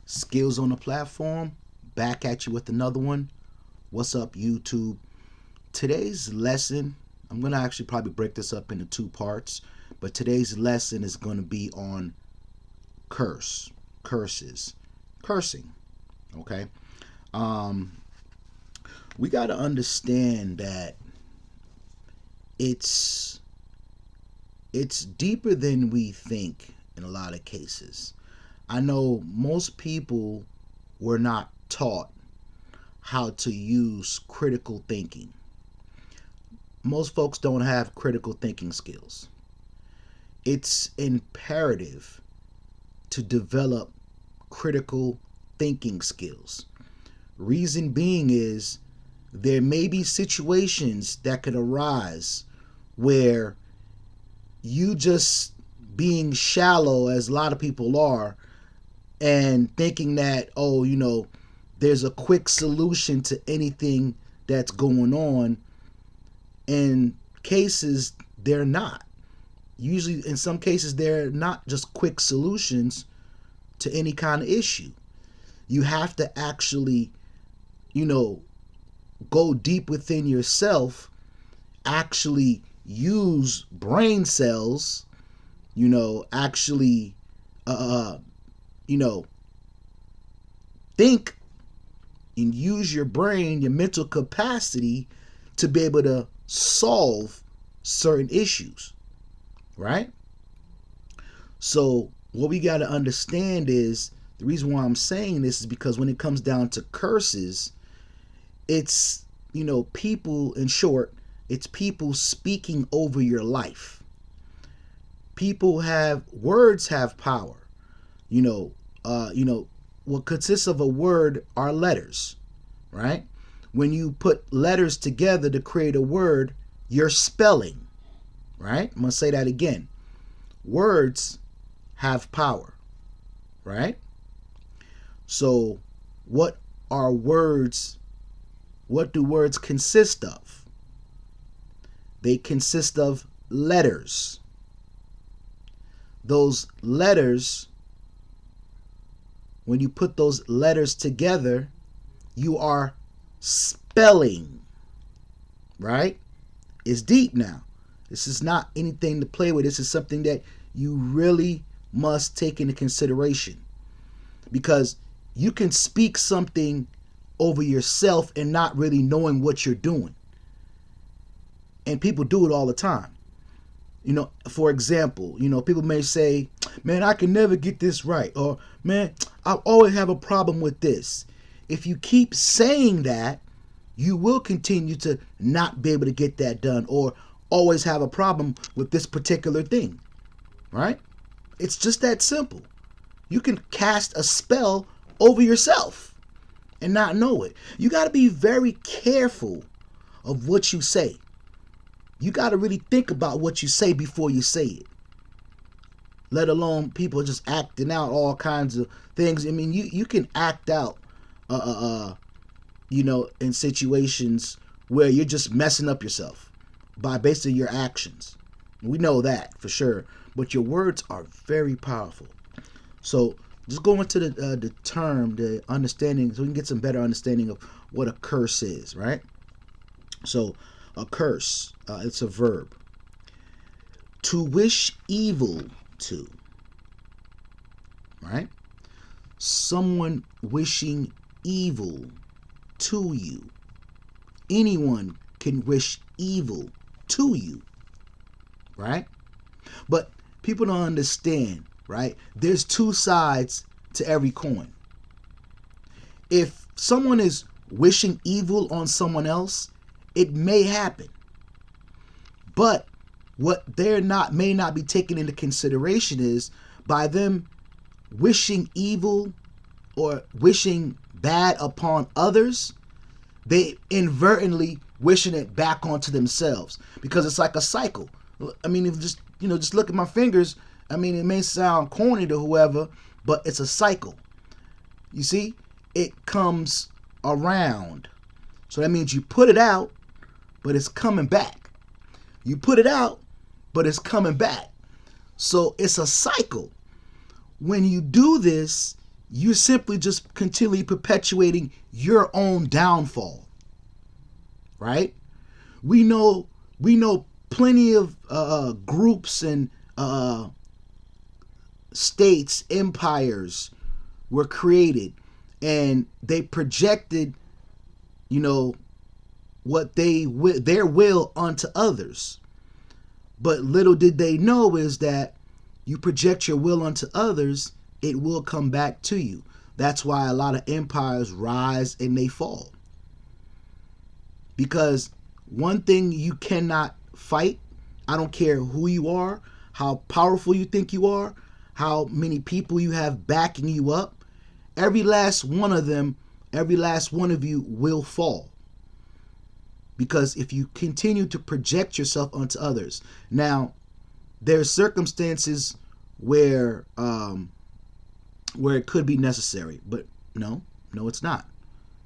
Skills on the platform, back at you with another one. What's up, YouTube? Today's lesson, I'm going to actually probably break this up into two parts, but today's lesson is going to be on curses, cursing, okay? We got to understand that it's deeper than we think in a lot of cases. I know most people were not taught how to use critical thinking. Most folks don't have critical thinking skills. It's imperative to develop critical thinking skills. Reason being is there may be situations that could arise where you just being shallow, as a lot of people are, and thinking that, there's a quick solution to anything that's going on. In cases, they're not. Usually, in some cases, they're not just quick solutions to any kind of issue. You have to actually, go deep within yourself, actually use brain cells, actually, think and use your brain, your mental capacity to be able to solve certain issues, right? So what we got to understand is the reason why I'm saying this is because when it comes down to curses, it's, people, in short, it's people speaking over your life. Words have power. What consists of a word are letters, right? When you put letters together to create a word, you're spelling, right? I'm going to say that again. Words have power, right? So what are words? What do words consist of? They consist of letters. Those letters, when you put those letters together, you are spelling, right? It's deep now. This is not anything to play with. This is something that you really must take into consideration, because you can speak something over yourself and not really knowing what you're doing. And people do it all the time. For example, people may say, man, I can never get this right. Or, man, I always have a problem with this. If you keep saying that, you will continue to not be able to get that done or always have a problem with this particular thing, right? It's just that simple. You can cast a spell over yourself and not know it. You got to be very careful of what you say. You got to really think about what you say before you say it. Let alone people just acting out all kinds of things. I mean, you can act out, in situations where you're just messing up yourself by basically your actions. We know that for sure. But your words are very powerful. So just go into the term, the understanding, so we can get some better understanding of what a curse is, right? So a curse, it's a verb. To wish evil to, right? Someone wishing evil to you. Anyone can wish evil to you, right? But people don't understand, right? There's two sides to every coin. If someone is wishing evil on someone else, it may happen. But what may not be taken into consideration is by them wishing evil or wishing bad upon others, they inadvertently wishing it back onto themselves, because it's like a cycle. I mean, if just look at my fingers. I mean, it may sound corny to whoever, but it's a cycle. You see, it comes around. So that means you put it out, but it's coming back. You put it out, but it's coming back. So it's a cycle. When you do this, you're simply just continually perpetuating your own downfall, right? We know plenty of groups and states, empires were created, and they projected, you know, their will onto others. But little did they know is that you project your will onto others, it will come back to you. That's why a lot of empires rise and they fall. Because one thing you cannot fight, I don't care who you are, how powerful you think you are, how many people you have backing you up, every last one of them, every last one of you will fall. Because if you continue to project yourself onto others. Now, there's circumstances where it could be necessary, but no, it's not.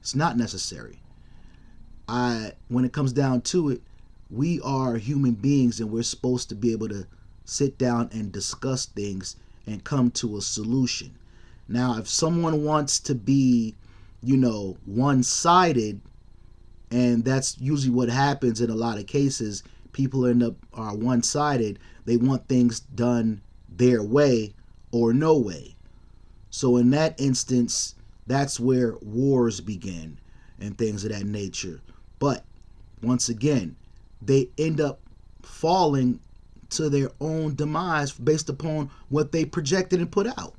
It's not necessary. When it comes down to it, we are human beings, and we're supposed to be able to sit down and discuss things and come to a solution. Now, if someone wants to be, one-sided, and that's usually what happens in a lot of cases, people are one-sided. They want things done their way or no way. So in that instance, that's where wars begin and things of that nature. But once again, they end up falling to their own demise based upon what they projected and put out.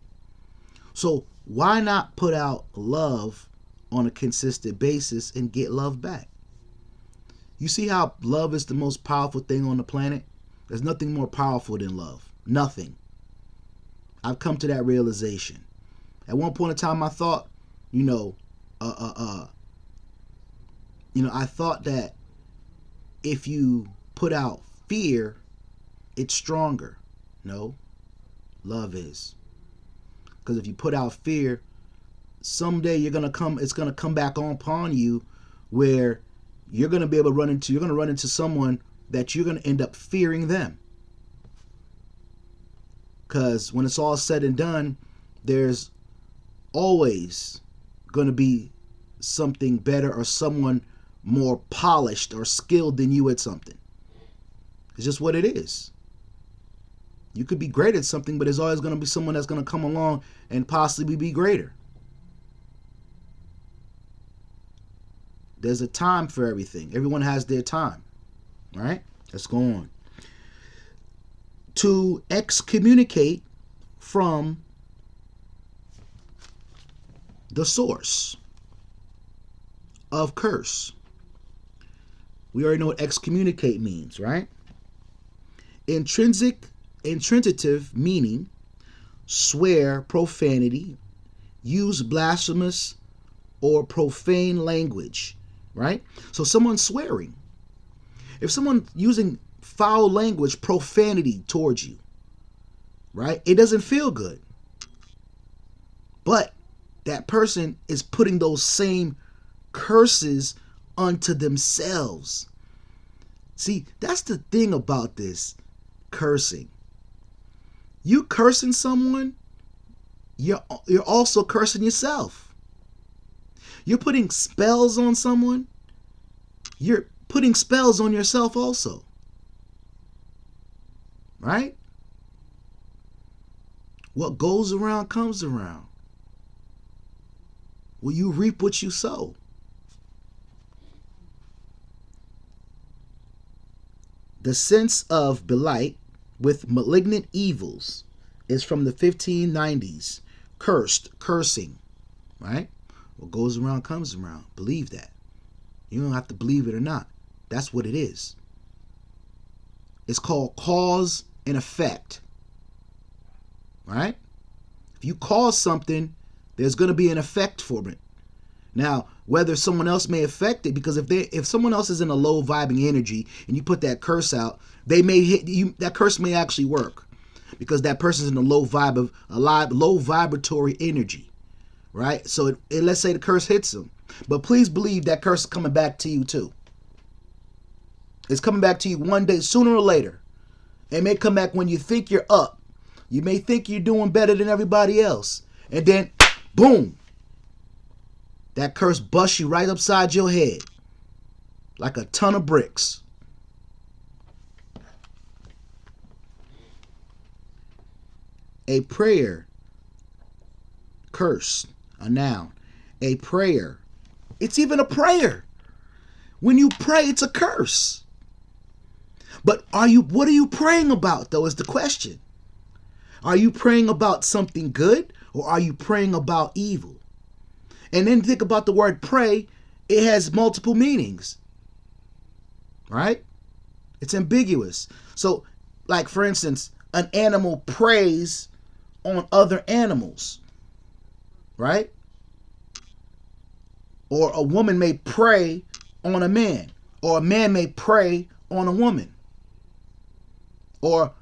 So why not put out love on a consistent basis and get love back? You see how love is the most powerful thing on the planet? There's nothing more powerful than love. Nothing. I've come to that realization. At one point in time, I thought, I thought that if you put out fear, it's stronger. No, love is. Because if you put out fear, someday it's gonna come back upon you, where you're gonna be able to run into someone that you're gonna end up fearing them. Because when it's all said and done, there's always gonna be something better or someone more polished or skilled than you at something. It's just what it is. You could be great at something, but there's always going to be someone that's going to come along and possibly be greater. There's a time for everything. Everyone has their time. All right? Let's go on. To excommunicate from the source of curse. We already know what excommunicate means, right? Intransitive meaning, swear profanity, use blasphemous or profane language, right? So someone's swearing. If someone's using foul language, profanity towards you, right? It doesn't feel good. But that person is putting those same curses unto themselves. See, that's the thing about this cursing. You cursing someone, you're also cursing yourself. You're putting spells on someone, you're putting spells on yourself also. Right? What goes around comes around. Well, you reap what you sow. The sense of belike with malignant evils is from the 1590s. Cursing, right? What goes around comes around. Believe that. You don't have to believe it or not. That's what it is. It's called cause and effect, right? If you cause something, there's going to be an effect for it. Now, whether someone else may affect it, because if someone else is in a low vibing energy and you put that curse out, they may hit you. That curse may actually work because that person's in a low vibratory energy, right? So let's say the curse hits them, but please believe that curse is coming back to you too. It's coming back to you one day, sooner or later. It may come back when you think you're up. You may think you're doing better than everybody else, and then Boom. That curse busts you right upside your head like a ton of bricks. A prayer, curse, a noun. A prayer. It's even a prayer. When you pray, it's a curse. But what are you praying about, though, is the question. Are you praying about something good, or are you praying about evil? And then think about the word pray. It has multiple meanings, right? It's ambiguous. So, like, for instance, an animal preys on other animals, right? Or a woman may prey on a man, or a man may prey on a woman, or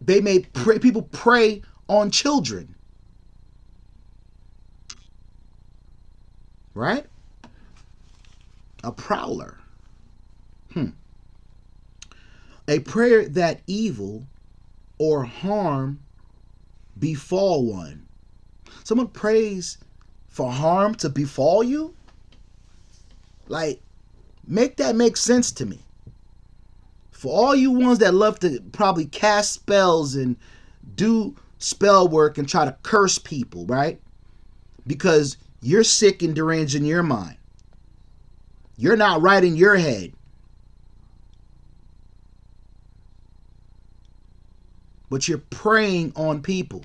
they may prey. People prey on children, right? A prowler. A prayer that evil or harm befall one. Someone prays for harm to befall you? Like, make that make sense to me. For all you ones that love to probably cast spells and do spell work and try to curse people, right? Because you're sick and deranged in your mind. You're not right in your head. But you're preying on people.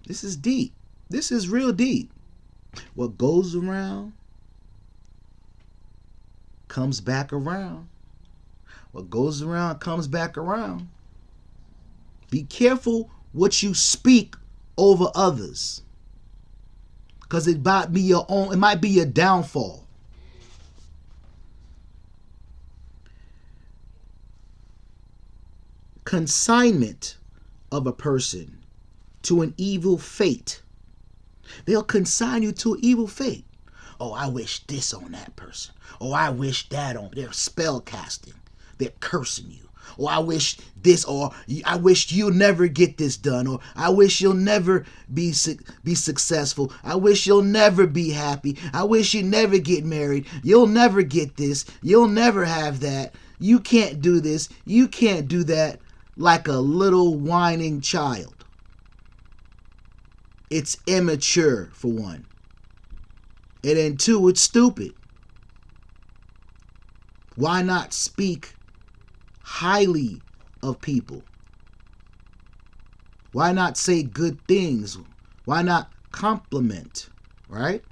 This is deep. This is real deep. What goes around comes back around. What goes around comes back around. Be careful what you speak over others, because it might be your own. It might be your downfall. Consignment of a person to an evil fate. They'll consign you to an evil fate. Oh, I wish this on that person. Oh, I wish that on. They're spell casting. They're cursing you. Or I wish this, or I wish you'll never get this done, or I wish you'll never be successful. I wish you'll never be happy. I wish you never get married. You'll never get this. You'll never have that. You can't do this. You can't do that. Like a little whining child. It's immature, for one. And then two, it's stupid. Why not speak highly of people? Why not say good things? Why not compliment, right?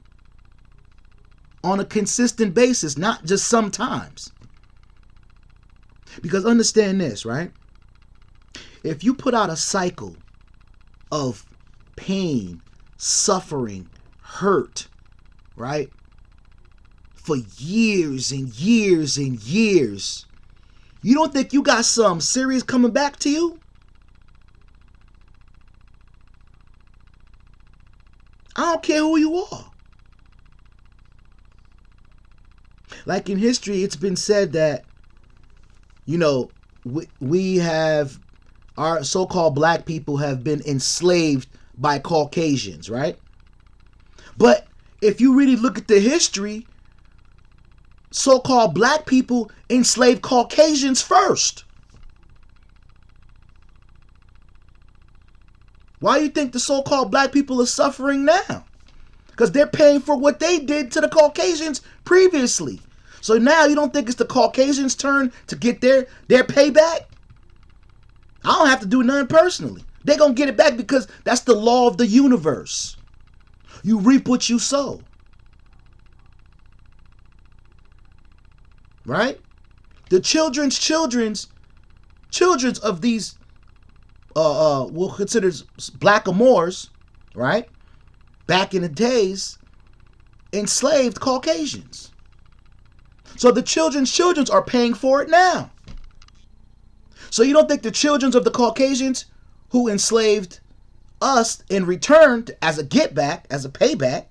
On a consistent basis, not just sometimes. Because understand this, right? If you put out a cycle of pain, suffering, hurt, right? For years and years and years, you don't think you got something serious coming back to you? I don't care who you are. Like in history, it's been said that, we have, our so-called black people have been enslaved by Caucasians, right? But if you really look at the history, so-called black people enslaved Caucasians first. Why do you think the so-called black people are suffering now? Because they're paying for what they did to the Caucasians previously. So now you don't think it's the Caucasians' turn to get their payback? I don't have to do nothing personally. They're going to get it back because that's the law of the universe. You reap what you sow. Right? The children's of these we'll consider blackamoors, right? Back in the days, enslaved Caucasians. So the children's are paying for it now. So you don't think the children of the Caucasians who enslaved us in return as a get back, as a payback,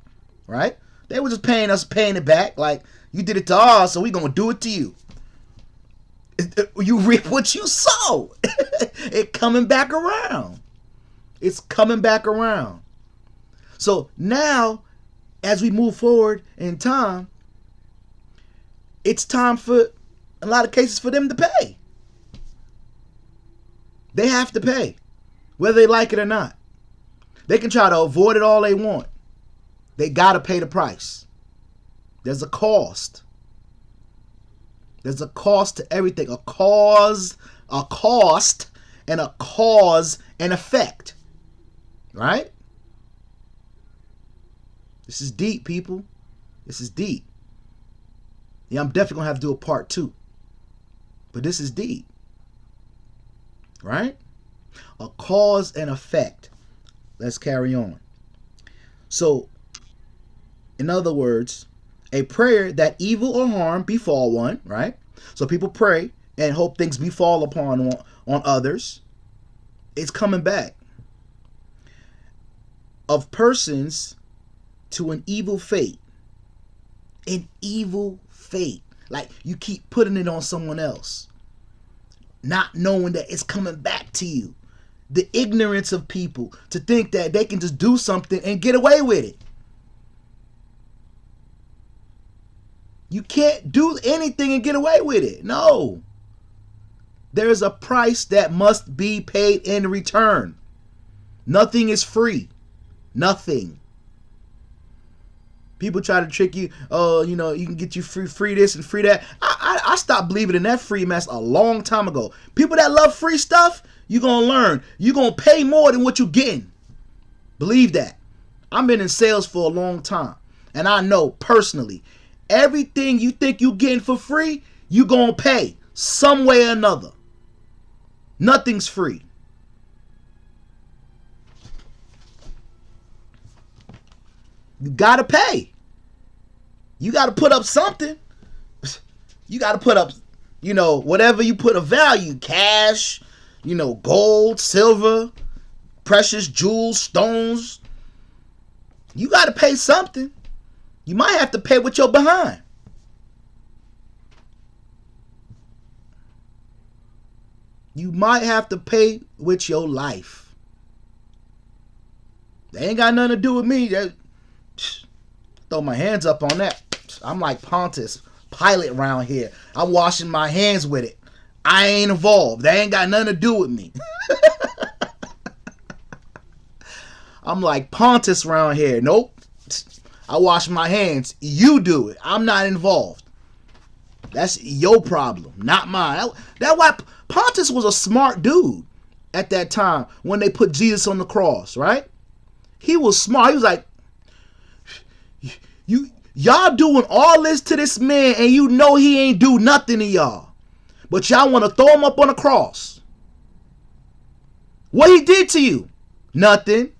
right? They were just paying it back. Like, you did it to us, so we gonna do it to you. You reap what you sow. It coming back around. It's coming back around. So now, as we move forward in time, it's time for, a lot of cases, for them to pay. They have to pay, whether they like it or not. They can try to avoid it all they want. They got to pay the price. There's a cost. There's a cost to everything. A cost, and a cause and effect. Right? This is deep, people. This is deep. Yeah, I'm definitely going to have to do a part 2. But this is deep. Right? A cause and effect. Let's carry on. So, in other words, a prayer that evil or harm befall one, right? So people pray and hope things befall upon on others. It's coming back. Of persons to an evil fate. An evil fate. Like you keep putting it on someone else, not knowing that it's coming back to you. The ignorance of people to think that they can just do something and get away with it. You can't do anything and get away with it. No. There's a price that must be paid in return. Nothing is free. Nothing. People try to trick you. Oh, you know, you can get you free this and free that. I stopped believing in that free mess a long time ago. People that love free stuff, you're going to learn. You're going to pay more than what you're getting. Believe that. I've been in sales for a long time. And I know personally, everything you think you're getting for free, you're going to pay some way or another. Nothing's free. You got to pay. You got to put up something. You got to put up, you know, whatever you put a value. Cash, you know, gold, silver, precious jewels, stones. You got to pay something. You might have to pay with your behind. You might have to pay with your life. They ain't got nothing to do with me. Throw my hands up on that. I'm like Pontius Pilate around here. I'm washing my hands with it. I ain't involved. They ain't got nothing to do with me. I'm like Pontius around here. Nope. I wash my hands. You do it. I'm not involved. That's your problem, not mine. That's why Pontius was a smart dude at that time when they put Jesus on the cross, right? He was smart. He was like, y'all doing all this to this man and you know he ain't do nothing to y'all. But y'all want to throw him up on a cross. What he did to you? Nothing.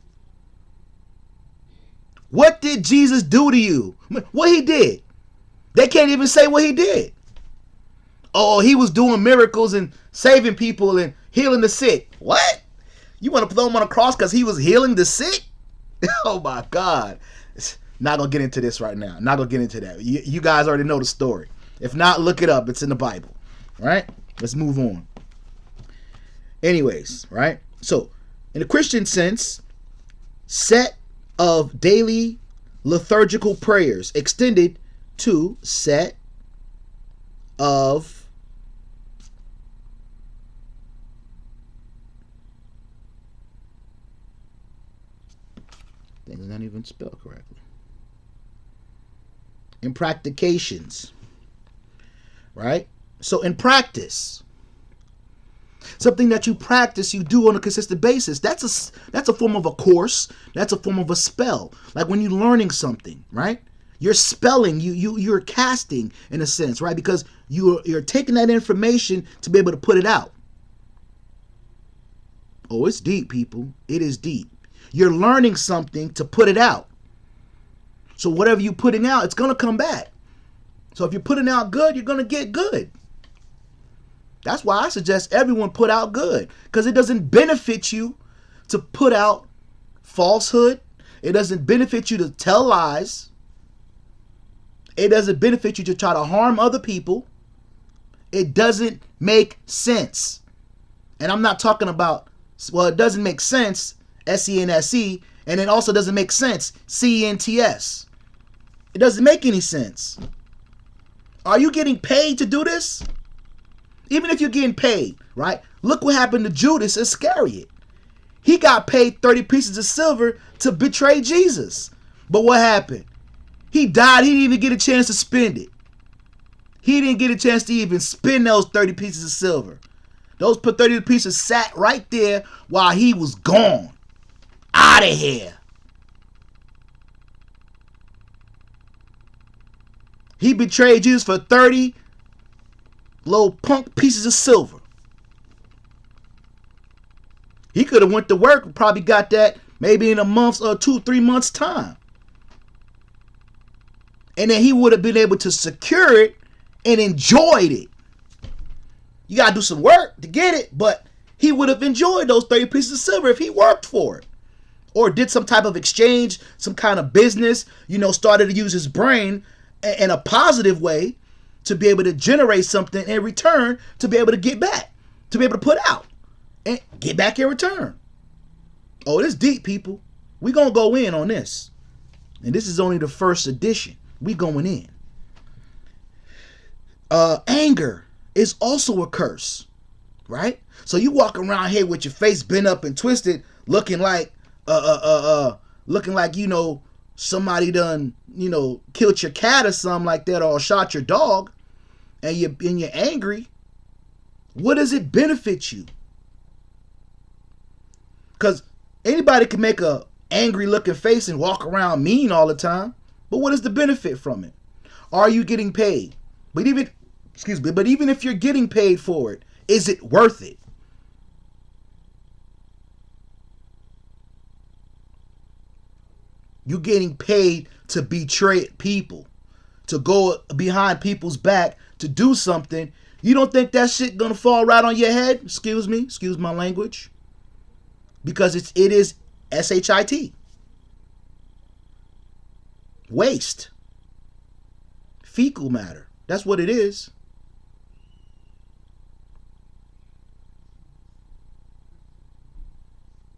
What did Jesus do to you? What he did? They can't even say what he did. Oh, he was doing miracles and saving people and healing the sick. What? You want to throw him on a cross because he was healing the sick? Oh my God. Not going to get into this right now. Not going to get into that. You guys already know the story. If not, look it up. It's in the Bible. All right? Let's move on. Anyways, right? So, in a Christian sense, set of daily liturgical prayers extended to set of things not even spelled correctly. In practications, right? So in practice, something that you practice, you do on a consistent basis. That's a form of a course. That's a form of a spell. Like when you're learning something, right? You're spelling, you're casting in a sense, right? Because you're taking that information to be able to put it out. Oh, it's deep, people. It is deep. You're learning something to put it out. So whatever you're putting out, it's going to come back. So if you're putting out good, you're going to get good. That's why I suggest everyone put out good. Because it doesn't benefit you to put out falsehood. It doesn't benefit you to tell lies. It doesn't benefit you to try to harm other people. It doesn't make sense. And I'm not talking about, well, it doesn't make sense SENSE, and it also doesn't make sense, CENTS. It doesn't make any sense. Are you getting paid to do this? Even if you're getting paid, right? Look what happened to Judas Iscariot. He got paid 30 pieces of silver to betray Jesus. But what happened? He died. He didn't even get a chance to spend it. He didn't get a chance to even spend those 30 pieces of silver. Those 30 pieces sat right there while he was gone. Out of here. He betrayed Jesus for 30 little punk pieces of silver. He could have went to work and probably got that maybe in a month or 2-3 months time. And then he would have been able to secure it and enjoyed it. You got to do some work to get it, but he would have enjoyed those 30 pieces of silver if he worked for it. Or did some type of exchange, some kind of business, started to use his brain in a positive way to be able to generate something in return, to be able to get back, to be able to put out and get back in return. Oh, this deep, people. We gonna go in on this. And this is only the first edition. We going in. Anger is also a curse, right? So you walk around here with your face bent up and twisted, looking like somebody done, killed your cat or something like that, or shot your dog, and you're angry. What does it benefit you? Because anybody can make a angry looking face and walk around mean all the time, but what is the benefit from it? Are you getting paid? But even if you're getting paid for it, is it worth it? You're getting paid to betray people, to go behind people's back, to do something. You don't think that shit gonna fall right on your head? Excuse my language. Because it is SHIT. Waste. Fecal matter. That's what it is.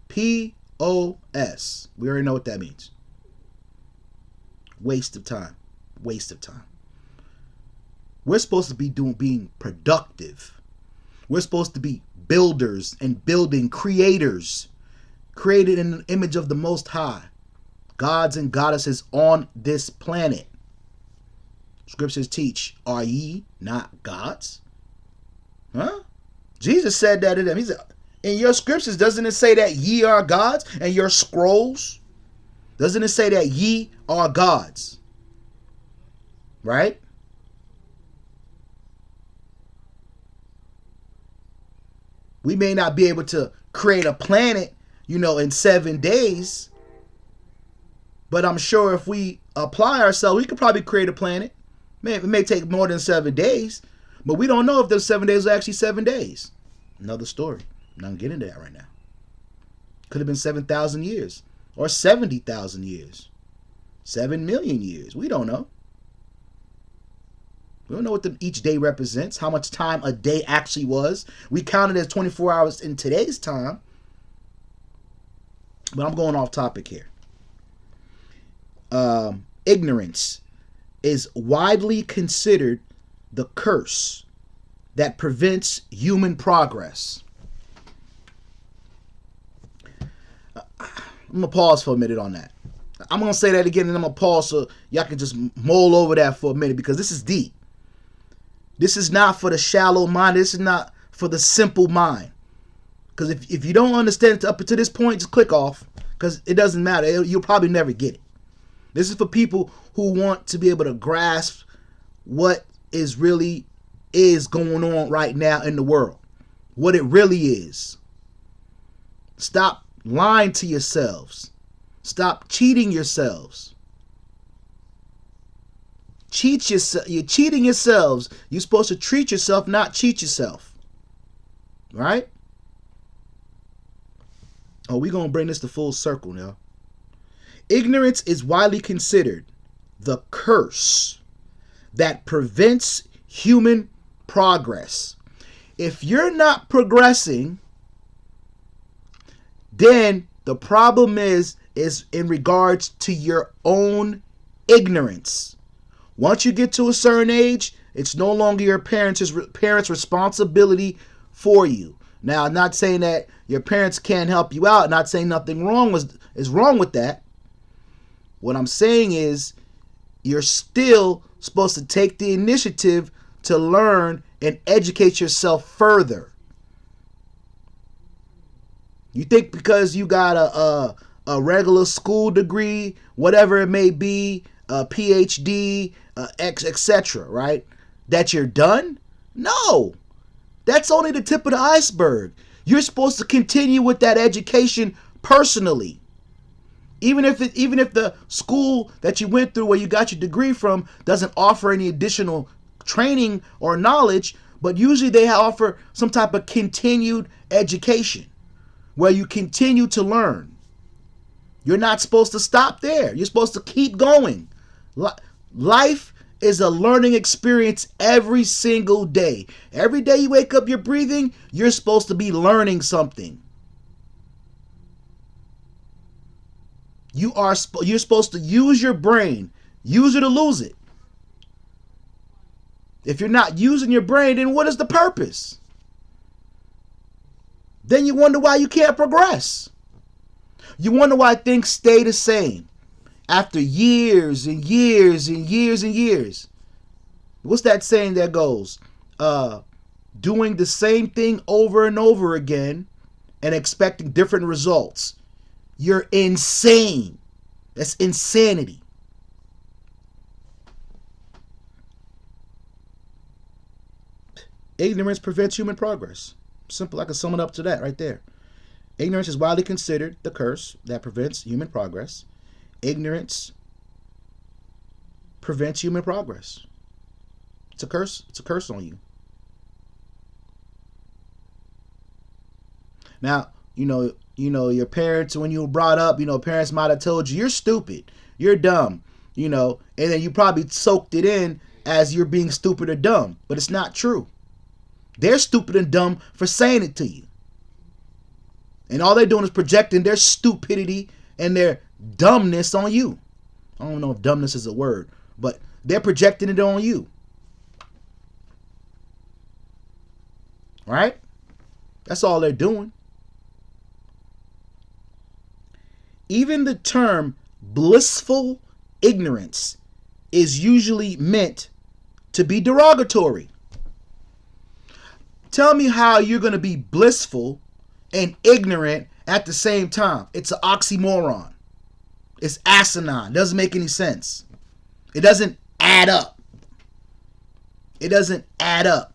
POS. We already know what that means. Waste of time. Waste of time. We're supposed to be being productive. We're supposed to be builders and building creators, created in the image of the Most High, gods and goddesses on this planet. Scriptures teach, are ye not gods? Huh? Jesus said that to them. He said, in your scriptures, doesn't it say that ye are gods? And your scrolls, doesn't it say that ye are gods? Right? We may not be able to create a planet, in 7 days. But I'm sure if we apply ourselves, we could probably create a planet. It may take more than 7 days. But we don't know if those 7 days are actually 7 days. Another story. I'm not getting into that right now. Could have been 7,000 years. Or 70,000 years. 7 million years. We don't know. We don't know what each day represents, how much time a day actually was. We count it as 24 hours in today's time. But I'm going off topic here. Ignorance is widely considered the curse that prevents human progress. I'm going to pause for a minute on that. I'm going to say that again and I'm going to pause so y'all can just mull over that for a minute because this is deep. This is not for the shallow mind. This is not for the simple mind. Because if you don't understand it up to this point, just click off. Because it doesn't matter. You'll probably never get it. This is for people who want to be able to grasp what is really is going on right now in the world. What it really is. Stop lying to yourselves. Stop cheating yourselves. You're cheating yourselves. You're supposed to treat yourself, not cheat yourself. Right? Oh, we're going to bring this to full circle now. Ignorance is widely considered the curse that prevents human progress. If you're not progressing, then The problem is in regards to your own ignorance. Once you get to a certain age, it's no longer your parents' responsibility for you. Now, I'm not saying that your parents can't help you out. I'm not saying nothing is wrong with that. What I'm saying is you're still supposed to take the initiative to learn and educate yourself further. You think because you got a regular school degree, whatever it may be, a PhD, etc., right, that you're done? No. That's only the tip of the iceberg. You're supposed to continue with that education personally. Even if the school that you went through where you got your degree from doesn't offer any additional training or knowledge, but usually they offer some type of continued education where you continue to learn. You're not supposed to stop there. You're supposed to keep going. Life is a learning experience every single day. Every day you wake up, you're breathing, you're supposed to be learning something. You're supposed to use your brain. Use it or lose it. If you're not using your brain, then what is the purpose? Then you wonder why you can't progress. You wonder why things stay the same after years and years and years and years. What's that saying that goes? Doing the same thing over and over again and expecting different results. You're insane. That's insanity. Ignorance prevents human progress. Simple. I can sum it up to that right there. Ignorance is widely considered the curse that prevents human progress. Ignorance prevents human progress. It's a curse. It's a curse on you. Now, your parents, when you were brought up, parents might have told you, you're stupid, you're dumb, and then you probably soaked it in as you're being stupid or dumb, but it's not true. They're stupid and dumb for saying it to you. And all they're doing is projecting their stupidity and their dumbness on you. I don't know if dumbness is a word, but they're projecting it on you. Right? That's all they're doing. Even the term blissful ignorance is usually meant to be derogatory. Tell me how you're going to be blissful and ignorant at the same time. It's an oxymoron. It's asinine. It doesn't make any sense. It doesn't add up. It doesn't add up.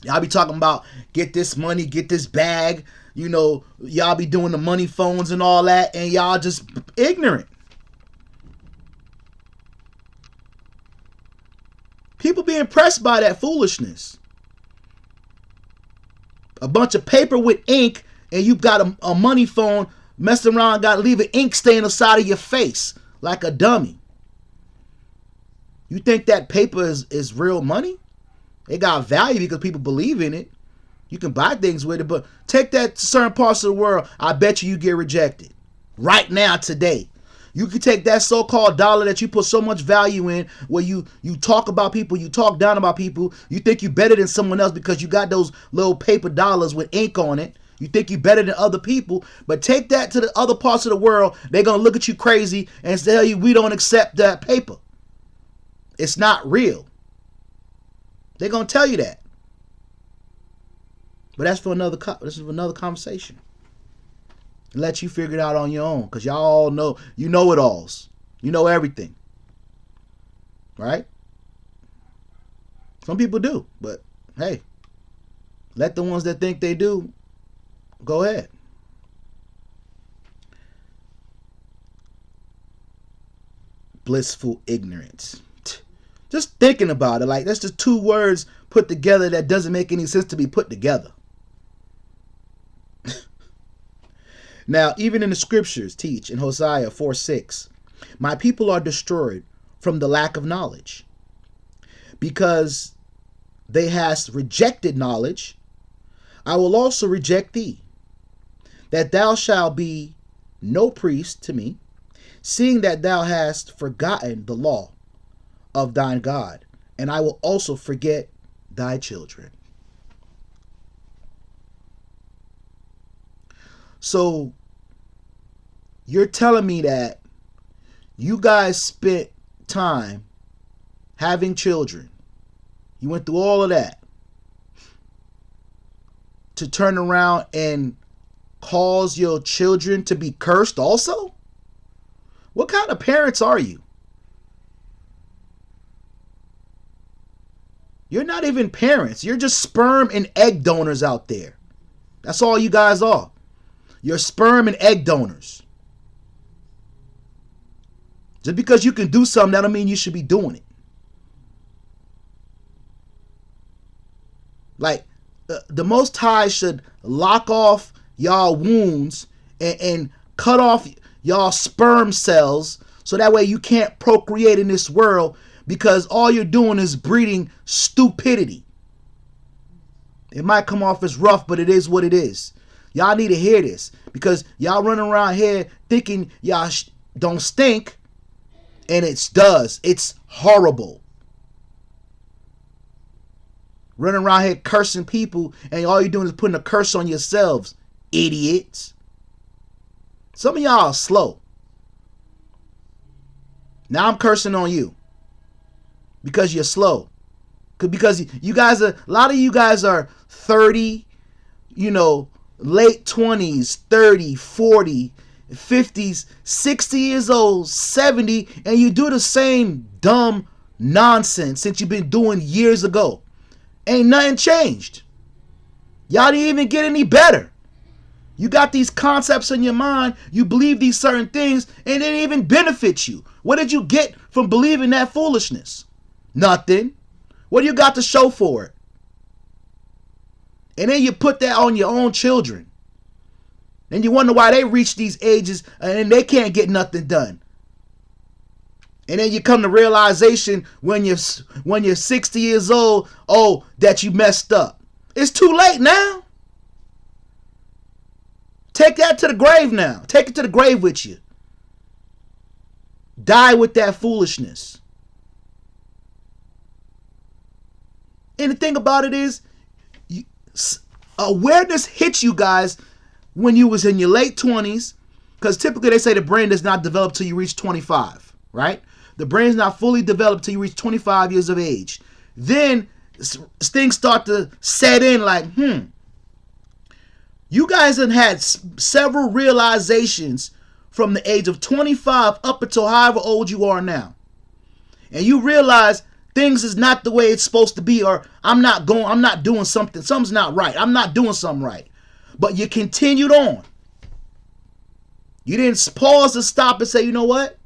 Y'all be talking about get this money, get this bag. Y'all be doing the money phones and all that, and y'all just ignorant. People be impressed by that foolishness. A bunch of paper with ink, and you got a money phone messing around, got to leave an ink stain inside of your face like a dummy. You think that paper is real money? It got value because people believe in it. You can buy things with it, but take that to certain parts of the world, I bet you get rejected. Right now, today. You can take that so-called dollar that you put so much value in, where you talk about people, you talk down about people, you think you're better than someone else because you got those little paper dollars with ink on it. You think you're better than other people, but take that to the other parts of the world, they're going to look at you crazy and tell you we don't accept that paper. It's not real. They're going to tell you that. But that's for another conversation. Let you figure it out on your own, because y'all all know, you know it alls. You know everything. Right? Some people do, but hey, let the ones that think they do go ahead. Blissful ignorance. Just thinking about it, like that's just two words put together that doesn't make any sense to be put together. Now, even in the scriptures teach in Hosea 4:6, my people are destroyed from the lack of knowledge. Because they hast rejected knowledge, I will also reject thee. that thou shalt be no priest to me, seeing that thou hast forgotten the law of thine God, and I will also forget thy children. So you're telling me that you guys spent time having children. You went through all of that to turn around and cause your children to be cursed also? What kind of parents are you? You're not even parents. You're just sperm and egg donors out there. That's all you guys are. You're sperm and egg donors. Just because you can do something, that don't mean you should be doing it. Like, the Most High should lock off y'all wounds and cut off y'all sperm cells so that way you can't procreate in this world, because all you're doing is breeding stupidity. It might come off as rough, but it is what it is. Y'all need to hear this, because y'all running around here thinking y'all don't stink, and it does. It's horrible. Running around here cursing people, and all you're doing is putting a curse on yourselves, idiots. Some of y'all are slow. Now I'm cursing on you because you're slow. Because you guys are, a lot of you guys are 30, late 20s, 30, 40, 50s, 60 years old, 70, and you do the same dumb nonsense since you've been doing years ago. Ain't nothing changed. Y'all didn't even get any better. You got these concepts in your mind, you believe these certain things, and it didn't even benefit you. What did you get from believing that foolishness? Nothing. What do you got to show for it? And then you put that on your own children. And you wonder why they reach these ages and they can't get nothing done. And then you come to realization when you're 60 years old, that you messed up. It's too late now. Take that to the grave now. Take it to the grave with you. Die with that foolishness. And the thing about it is, awareness hits you guys when you was in your late 20s, because typically they say the brain does not develop till you reach 25, right? The brain's not fully developed till you reach 25 years of age. Then things start to set in like, you guys have had several realizations from the age of 25 up until however old you are now. And you realize things is not the way it's supposed to be, or I'm not doing something. Something's not right. I'm not doing something right. But you continued on. You didn't pause to stop and say, you know what?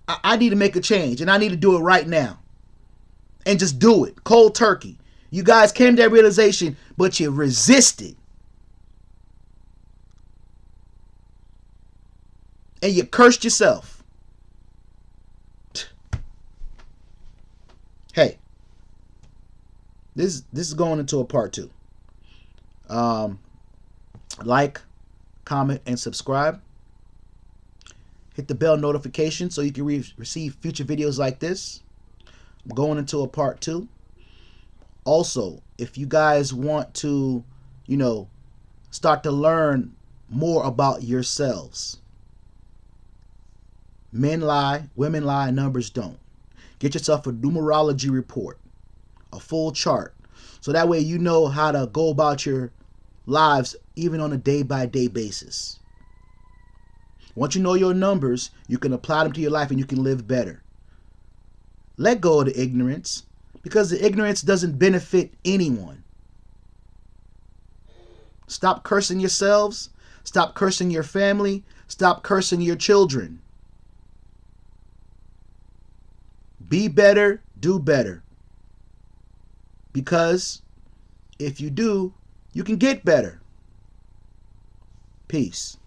I need to make a change, and I need to do it right now. And just do it. Cold turkey. You guys came to that realization, but you resisted. And you cursed yourself. Hey, this is going into a part 2. Like, comment, and subscribe. Hit the bell notification so you can receive future videos like this. I'm going into a part 2. Also, if you guys want to, start to learn more about yourselves. Men lie, women lie, numbers don't. Get yourself a numerology report, a full chart, so that way you know how to go about your lives even on a day-by-day basis. Once you know your numbers, you can apply them to your life and you can live better. Let go of the ignorance, because the ignorance doesn't benefit anyone. Stop cursing yourselves. Stop cursing your family. Stop cursing your children. Be better, do better. Because if you do, you can get better. Peace.